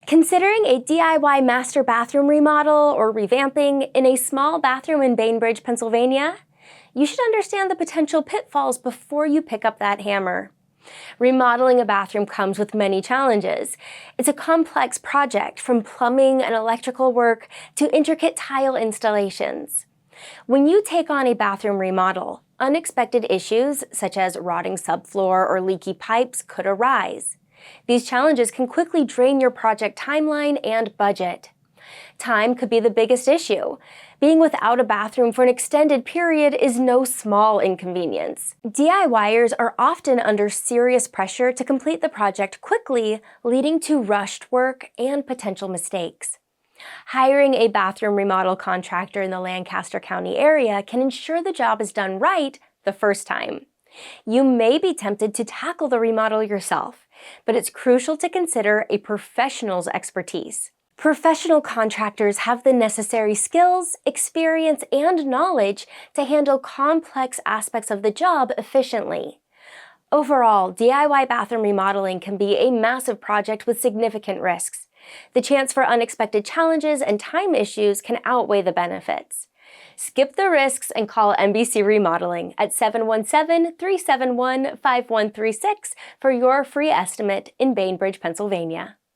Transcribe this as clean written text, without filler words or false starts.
Considering a DIY master bathroom remodel or revamping in a small bathroom in Bainbridge, Pennsylvania, you should understand the potential pitfalls before you pick up that hammer. Remodeling a bathroom comes with many challenges. It's a complex project, from plumbing and electrical work to intricate tile installations. When you take on a bathroom remodel, unexpected issues such as rotting subfloor or leaky pipes could arise. These challenges can quickly drain your project timeline and budget. Time could be the biggest issue. Being without a bathroom for an extended period is no small inconvenience. DIYers are often under serious pressure to complete the project quickly, leading to rushed work and potential mistakes. Hiring a bathroom remodel contractor in the Lancaster County area can ensure the job is done right the first time. You may be tempted to tackle the remodel yourself, but it's crucial to consider a professional's expertise. Professional contractors have the necessary skills, experience, and knowledge to handle complex aspects of the job efficiently. Overall, DIY bathroom remodeling can be a massive project with significant risks. The chance for unexpected challenges and time issues can outweigh the benefits. Skip the risks and call MBC Remodeling at 717-371-5136 for your free estimate in Bainbridge, Pennsylvania.